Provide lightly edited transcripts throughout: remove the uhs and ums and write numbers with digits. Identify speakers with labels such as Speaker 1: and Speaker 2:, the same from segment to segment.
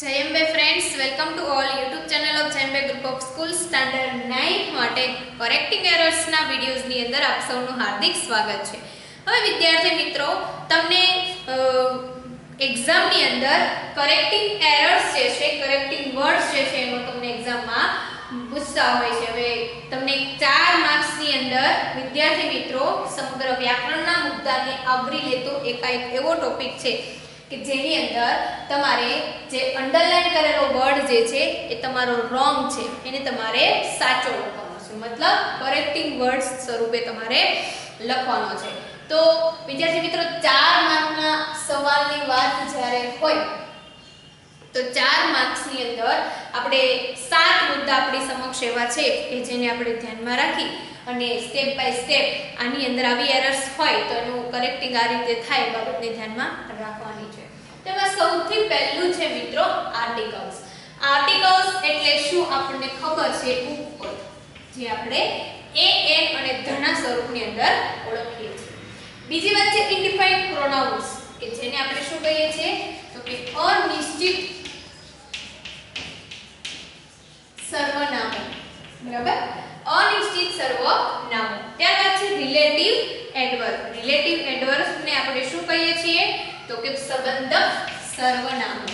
Speaker 1: Jay Ambe friends, welcome to all YouTube channel of Jay Ambe group of school standard 9 માટે correcting એરર્સના વિડીયોઝની અંદર આપ સૌનું હાર્દિક સ્વાગત છે. હવે વિદ્યાર્થી મિત્રો, તમને એક્ઝામની અંદર કરેક્ટિંગ એરર્સ જે છે, કરેક્ટિંગ વર્ડ્સ જે છે એનો તમને એક્ઝામમાં પૂછતા હોય છે. હવે તમને 4 માર્ક્સની અંદર વિદ્યાર્થી મિત્રો સમગ્ર વ્યાકરણના મુદ્દાને આવરી લેતો એકાએક એવો ટોપિક છે કે જેની અંદર તમારે જે અંડરલાઈન કરેલો વર્ડ જે છે એ તમારો રોંગ છે, એને તમારે સાચો લખવાનો છે. મતલબ કરેક્ટિંગ વર્ડ્સ સ્વરૂપે તમારે લખવાનો છે. તો વિદ્યાર્થી મિત્રો, 4 માર્કના સવાલની વાત જ્યારે હોય તો 4 માર્ક્સની અંદર આપણે 7 મુદ્દા આપણી સમક્ષ એવા છે કે જેને આપણે ધ્યાનમાં રાખી અને સ્ટેપ બાય સ્ટેપ આની અંદર આવી એરર્સ હોય તો એનું કરેક્ટિંગ આ રીતે થાય એ બાબતને ધ્યાનમાં રાખવાની છે. તેમાં સૌથી પહેલું છે મિત્રો આર્ટિકલ્સ. આર્ટિકલ્સ એટલે શું આપણને ખબર છે, ઉપપદ, જે આપણે an અને ધના સ્વરૂપની અંદર ઓળખીએ છીએ. બીજી વાત છે ઇનડિફાઇન્ડ પ્રોનાઉન્સ, કે જેને આપણે શું કહીએ છીએ તો કે અનિશ્ચિત સર્વનામો. બરાબર, અનિશ્ચિત સર્વનામો. ત્યારબાદ છે રિલેટિવ એડવર્બ. રિલેટિવ એડવર્બ્સ ને આપણે શું કહીએ છીએ તો કે સંબંધક સર્વનામો.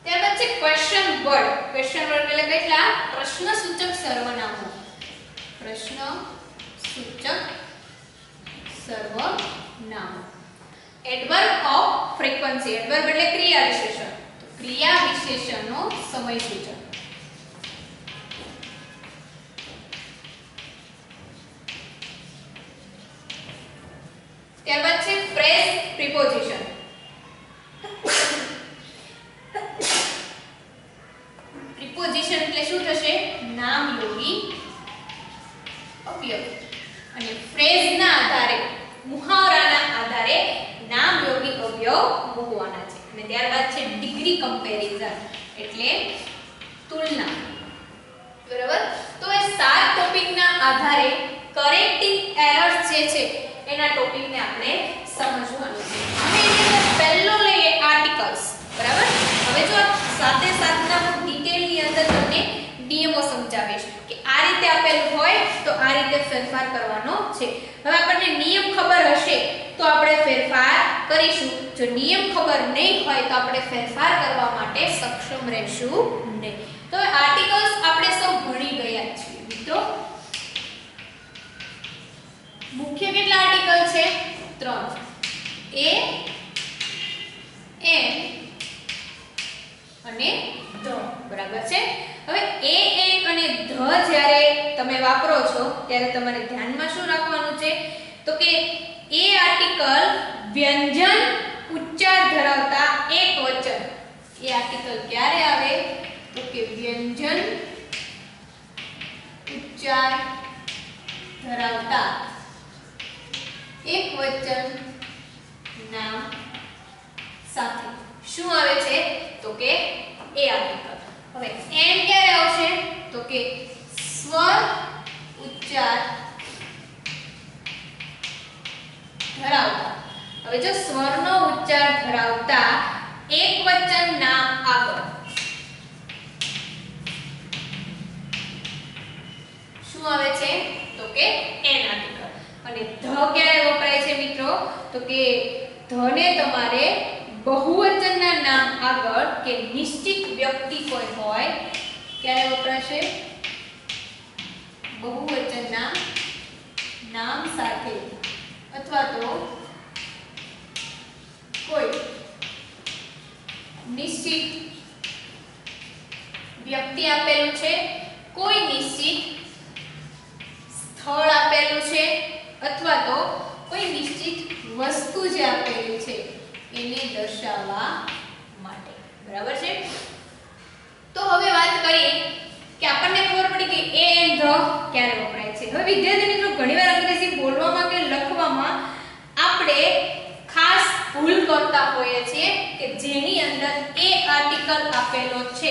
Speaker 1: ત્યારબાદ છે ક્વેશ્ચન વર્ડ. ક્વેશ્ચન વર્ડ એટલે કેટલા? પ્રશ્નસૂચક સર્વનામો. પ્રશ્નસૂચક સર્વનામો. Adverb of frequency. એડવર્બ એટલે ક્રિયા વિશેષણ. તો ક્રિયા વિશેષણનો સમય સૂચક. ત્યારબાદ છે ફ્રેઝ પ્રિપોઝિશન. પ્રિપોઝિશન એટલે શું થશે? નામયોગી અવયવ. અને ફ્રેઝના આધારે, મુહાવરાના આધારે નામયોગી અવયવ મૂકવાના છે. અને ત્યારબાદ છે ડિગ્રી કમ્પેરિઝન એટલે તુલના. બરાબર, તો એ 7 ટોપિકના આધારે કરેક્ટિંગ એરર્સ જે છે એના ટોપિકને આપણે સમજવાનું છે. હવે એની અંદર પહેલો લઈએ આર્ટિકલ્સ. બરાબર, હવે જો સાથે સાથના ડિટેલની અંદર તમને નિયમો સમજાવીશ કે આ રીતે આપેલું હોય તો આ રીતે ફેરફાર કરવાનો છે. હવે આપણને નિયમ ખબર હશે તો આપણે ફેરફાર કરીશું. જો નિયમ ખબર નહીં હોય તો આપણે ફેરફાર કરવા માટે સક્ષમ રહેશું નહીં. તો આર્ટિકલ્સ આપણે સૌ ભણી ગયા છીએ મિત્રો. મુખ્ય કેટલા આર્ટિકલ છે? 3. a, n અને ધ. બરાબર છે. હવે a, n અને ધ જ્યારે તમે વાપરો છો ત્યારે તમારે ધ્યાનમાં શું રાખવાનું છે તો કે એ આર્ટિકલ વ્યંજન ઉચ્ચાર ધરાવતા એકવચન. એ આર્ટિકલ ક્યારે આવે તો કે વ્યંજન ઉચ્ચાર ધરાવતા એકવચન નામ સાથે. શું આવે છે તો કે એ આર્ટિકલ. હવે n ક્યારે આવશે તો કે સ્વર ઉચ્ચાર ધરાવતા. હવે જો સ્વરનો ઉચ્ચાર ધરાવતા એકવચન નામ આગળ શું આવે છે તો કે n આર્ટિકલ. અને ધ ક્યારે વપરાય છે મિત્રો તો કે ધને તમારે બહુવચનના નામ આગળ કે નિશ્ચિત વ્યક્તિ કોઈ હોય ક્યારે વપરાશે? બહુવચનના નામ સાથે, અથવા તો કોઈ નિશ્ચિત વ્યક્તિ આપેલું છે, કોઈ નિશ્ચિત સ્થળ આપેલું છે, અથવા તો કોઈ નિશ્ચિત વસ્તુ જે આપેલી છે એને દર્શાવવા માટે. બરાબર છે. તો હવે વાત કરીએ કે આપણને ખબર પડી કે a and the ક્યારે વપરાય છે. હવે વિદ્યાર્થી મિત્રો, ઘણીવાર અંગ્રેજી બોલવામાં કે લખવામાં આપણે ખાસ ભૂલ કરતા હોઈએ છીએ કે જેની અંદર a આર્ટિકલ આપેલો છે.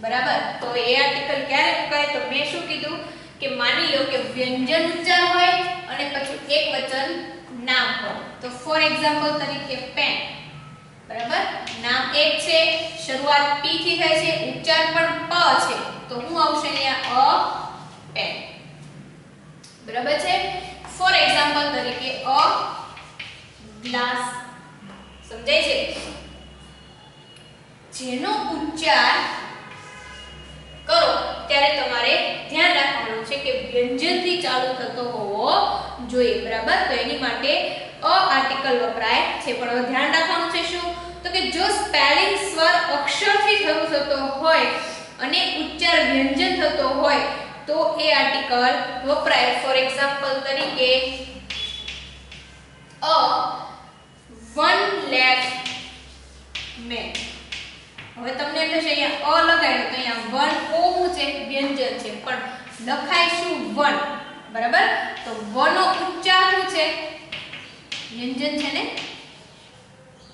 Speaker 1: બરાબર, તો a આર્ટિકલ ક્યારે મુકાય તો મેં શું કીધું કે માની લો કે વ્યંજન ઉચ્ચાર હોય અને પછી એકવચન નામ હોય. તો ફોર એક્ઝામ્પલ તરીકે પેન, બરાબર, નામ એક છે, શરૂઆત p થી થાય છે, ઉચ્ચાર પણ પ છે, તો શું આવશે અહીંયા? A pen. બરાબર છે. ફોર એક્ઝામ્પલ તરીકે અ ગ્લાસ. સમજાય છે? જેનો ઉચ્ચાર કરો ત્યારે તમારે ધ્યાન રાખવાનું છે કે વ્યંજનથી ચાલુ થતો હોવો જોઈએ. બરાબર, તો એની માટે અ આર્ટિકલ વપરાય છે. પણ હવે ધ્યાન રાખવાનું છે શું? તો કે જો સ્પેલિંગ સ્વર અક્ષરથી શરૂ થતો હોય અને ઉચ્ચાર વ્યંજન થતો હોય તો એ આર્ટિકલ વપરાય. ફોર એક્ઝામ્પલ તરીકે અ વન લેગ મેન. હવે તમને એમ થશે અહીંયા અ લગાડ્યું તો અહીંયા વન ઓ હું છે? વ્યંજન છે, પણ લખાય શું? વન. બરાબર, તો વનો ઉચ્ચાર શું છે? વ્યંજન છે ને,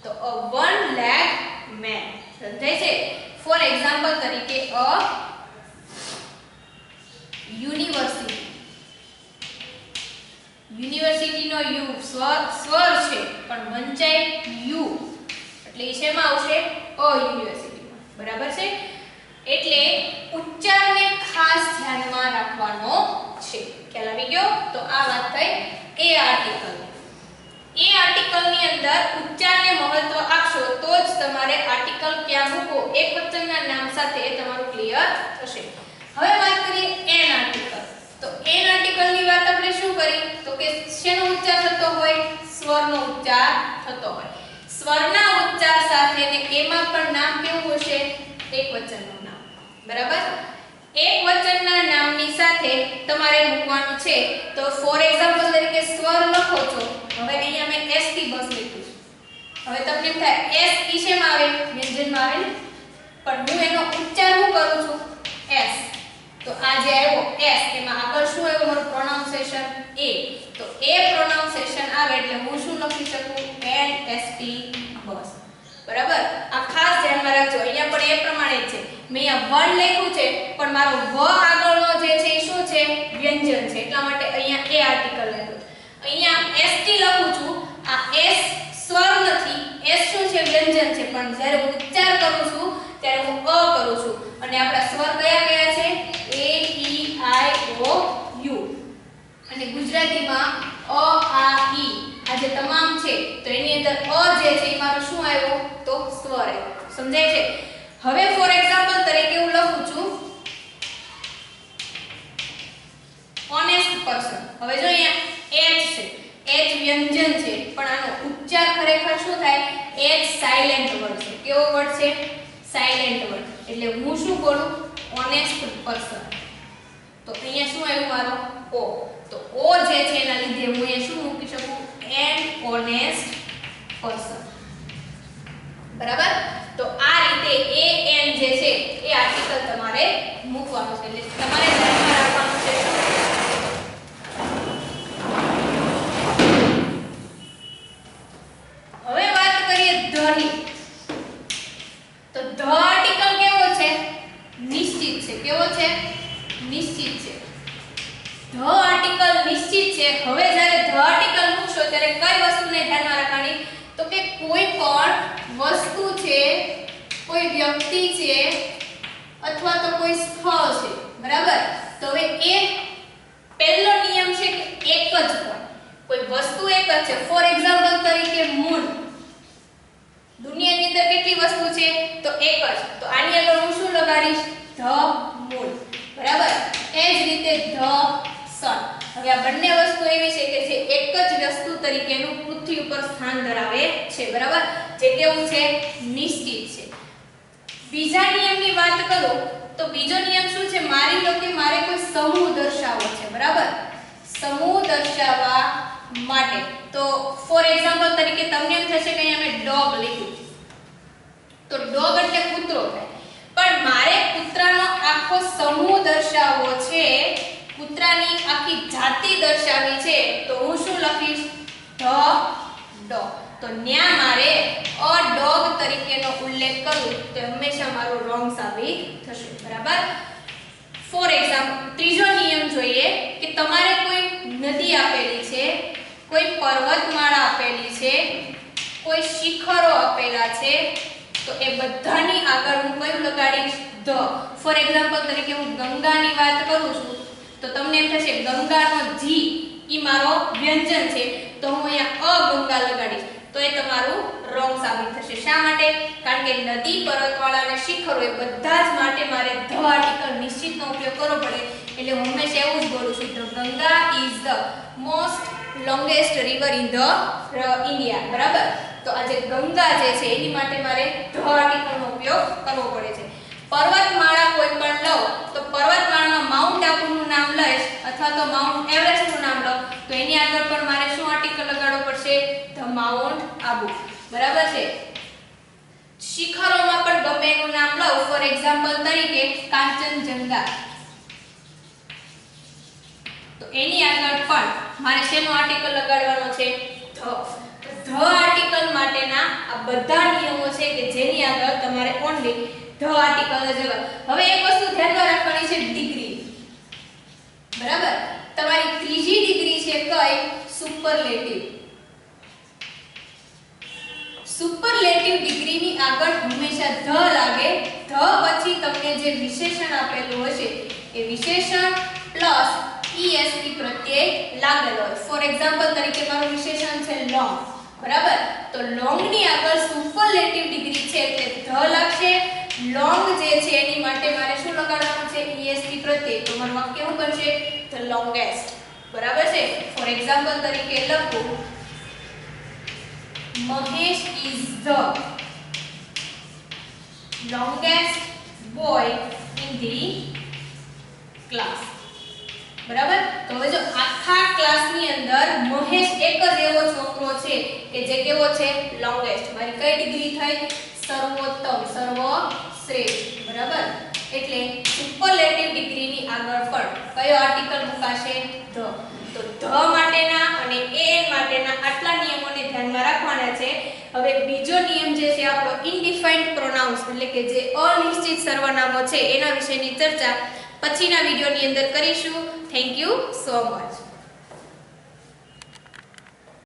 Speaker 1: તો અ વન લેગ મેન. સમજાય છે? ફોર એક્ઝામ્પલ તરીકે અ યુનિવર્સિટી. યુનિવર્સિટીનો યુ સ્વર છે પણ વંચાય યુ, એટલે એ શેમાં આવશે? અ યુનિવર્સિટીમાં. બરાબર છે? એટલે ઉચ્ચારને ખાસ ધ્યાનમાં રાખવાનો છે. ખ્યાલ આવી ગયો? તો આ વાત થઈ એ આર્ટિકલ. એ આર્ટિકલની અંદર ઉચ્ચારને મહત્વ આપશો તો જ તમારે આર્ટિકલ ક્યાં મૂકો એકવચનના નામ સાથે તમારું ક્લિયર થશે. હવે વાત કરીએ એન આર્ટિકલ. તો એન આર્ટિકલની વાત આપણે શું કરી? તો કે શેનો ઉચ્ચાર થતો હોય? સ્વરનો ઉચ્ચાર થતો હોય. સ્વરના ઉચ્ચાર સાથે ને એમાં પણ નામ કેવું હશે? એકવચનનું નામ. બરાબર, એકવચનના નામની સાથે તમારે મૂકવાનું છે. તો ફોર એક્ઝામ્પલ તરીકે સ્વર લખો છો. હવે અહીંયા મેં s થી બસ લખ્યું છે. હવે તમને એમ થાય s ઈ શેમાં આવે? વ્યંજનમાં આવે ને, પણ હું એનો ઉચ્ચાર હું કરું છું? s. તો આ જે આવ્યો s, એમાં આગળ શું આવ્યું? મારું પ્રોનાઉન્સિએશન a. તો a પ્રોનાઉન્સિએશન આવે એટલે હું શું લખી શકું? nst બસ. બરાબર, આ ખાસ ધ્યાનમાં રાખજો. અહીંયા પણ એ પ્રમાણે જ છે. મેં અહીંયા વન લખ્યું છે પણ મારો વ આગળનો જે છે એ શું છે? વ્યંજન છે, એટલા માટે અહીંયા એ આર્ટિકલ લખ્યું. અહીંયા st લખું છું. આ s સ્વર નથી, s શું છે? વ્યંજન છે, પણ જ્યારે હું ઉચ્ચાર કરું છું ત્યારે હું અ કરું છું. અને આપણા સ્વર કયા કયા છે? a e i o u. અને ગુજરાતીમાં અ આ ઈ આ જે તમામ છે તો એની અંદર અ જે છે એ મારો શું આવ્યો? તો સ્વર આવ્યો. સમજાય છે? હવે ફોર એક્ઝામ્પલ તરીકે હું લખું છું ઓનેસ્ટ પર્સન. હવે જો અહીંયા h છે, h વ્યંજન છે, પણ આનો ઉચ્ચાર ખરેખર શું થાય? h સાયલેન્ટ વર્ડ છે. કેવો વર્ડ છે? Silent word. એટલે હું શું બોલું? Honest person. તો અહીંયા શું આવ્યું? મારો ઓ. તો ઓ જે છે એના લીધે હું અહીંયા શું મૂકી શકું? An honest person. બરાબર, તો આ રીતે એ એન જે છે એ આર્ટિકલ તમારે મૂકવાનું છે. એટલે તમારે ધ્યાનમાં રાખવાનું છે. હવે વાત કરીએ ધ ની. તો ધ આર્ટિકલ કેવો છે? નિશ્ચિત છે. કેવો છે? નિશ્ચિત છે. ધ આર્ટિકલ નિશ્ચિત છે. હવે જ્યારે ધ આર્ટિકલ મૂકશો ત્યારે કઈ વસ્તુને ધ્યાનમાં રાખવાની? તો કે કોઈ પણ વસ્તુ છે, કોઈ વ્યક્તિ છે અથવા તો કોઈ સ્થળ છે. બરાબર, તો હવે એ પહેલો નિયમ છે કે એક જ હોય. કોઈ વસ્તુ એક જ છે. ફોર એક્ઝામ્પલ તરીકે મૂન. દુનિયાની અંદર કેટલી વસ્તુ છે? તો એક જ. તો આની આગળ હું શું લગાડીશ? The moon. બરાબર, એ જ રીતે ધ સન. હવે આ બંને વસ્તુ એવી છે કે જે એક જ વસ્તુ તરીકેનું પૃથ્વી ઉપર સ્થાન ધરાવે છે. બરાબર, જે કેવું છે? નિશ્ચિત છે. બીજા નિયમની વાત કરું તો બીજો નિયમ શું છે? મારી લો કે મારે કોઈ સમૂહ દર્શાવવો છે. બરાબર, સમૂહ દર્શાવવા માટે તો ફોર એક્ઝામ્પલ તરીકે તમને એમ થશે કે અહીંયા મેં ડોગ લખ્યું છે. તો ડોગ એટલે કૂતરો થાય, પણ મારે કૂતરાનો આખો સમૂહ દર્શાવવો છે, કૂતરાની આખી જાતિ દર્શાવવી છે, તો હું શું લખીશ? The dog. તો ન્યા મારે અ ડોગ તરીકેનો ઉલ્લેખ કરું તો હંમેશા મારું રોંગ સાબિત થશે. બરાબર, ફોર એક્ઝામ્પલ ત્રીજો નિયમ જોઈએ કે તમારે કોઈ નદી આપેલી છે, કોઈ પર્વતમાળા છે, કોઈ શિખરો આપેલા છે, તો એ બધાની આગળ હું કયું લગાડીશ? ધ. ફોર એક્ઝામ્પલ તરીકે હું ગંગાની વાત કરું છું તો તમને એમ થશે ગંગાનો જી ઈ મારો વ્યંજન છે, તો હું અહીંયા અગંગા લગાડીશ, તો એ તમારું રોંગ સાબિત થશે. શા માટે? કારણ કે નદી, પર્વતમાળા અને શિખરો એ બધા જ માટે મારે ધ આર્ટિકલ નિશ્ચિતનો ઉપયોગ કરવો પડે. એટલે હું હંમેશા એવું જ બોલું છું, the Ganga is the most longest river in the India. બરાબર? તો આ જે ગંગા જે છે એની માટે મારે ધ આર્ટિકલનો ઉપયોગ કરવો પડે છે. પર્વતમાળા કોઈ પણ લો તો પર્વતમાળામાં માઉન્ટ આબુનું નામ લઈશ અથવા તો માઉન્ટ એવરેસ્ટનું નામ લો તો એની આગળ પણ મારે શું આર્ટિકલ લગાડવો પડશે? The mount Abu. બરાબર છે? શિખરોમાં પણ ગમે એનું નામ લો, ફોર એક્ઝામ્પલ તરીકે કાંચનજંગા, તો એની આગળ પણ મારે શેનો આર્ટિકલ લગાડવાનો છે? ધ. ધ આર્ટિકલ માટેના આ બધા નિયમો છે કે જેની આગળ તમારે ઓન્લી ધ આર્ટિકલ જ લગાવ. હવે એક વસ્તુ ધ્યાનમાં રાખવાની છે, ડિગ્રી. બરાબર? તમારી ત્રીજી ડિગ્રી છે કઈ? સુપરલેટિવ. સુપરલેટિવ ડિગ્રીની આગળ હંમેશા ધ લાગે. ધ પછી તમને જે વિશેષણ આપેલું હશે એ વિશેષણ પ્લસ ઈએસટી પ્રત્યય લાગેલો હોય. ફોર એક્ઝામ્પલ તરીકે મારું વિશેષણ છે લોંગ. બરાબર? તો લોંગ ની આગળ સુપરલેટિવ ડિગ્રી છે એટલે ધ લાગશે. લોંગ જે છે એની માટે મારે શું લગાડવાનું છે? ઈએસટી પ્રત્યય. તો મારું વાક્ય શું બનશે? The longest. બરાબર છે? ફોર એક્ઝામ્પલ તરીકે લખું Mahesh is the longest boy in the class. બરાબર? તો હવે જો આખા ક્લાસની અંદર મહેશ એક જ એવો છોકરો છે કે જે કેવો છે? લોંગેસ્ટ. મારી કઈ ડિગ્રી થઈ? સર્વોત્તમ, સર્વશ્રેષ્ઠ. બરાબર? એટલે સુપરલેટિવ ડિગ્રીની આગળ પણ કયો આર્ટિકલ મુકાશે? ધ. તો ધ માટેના અને એન માટેના આટલા નિયમોને ધ્યાનમાં રાખવાના છે. હવે બીજો નિયમ જે છે આપણો ઇનડિફાઇન્ડ પ્રોનાઉન્સ એટલે કે જે અનિશ્ચિત સર્વનામો છે એના વિશેની ચર્ચા પછીના વિડિયોની અંદર કરીશું. Thank you so much.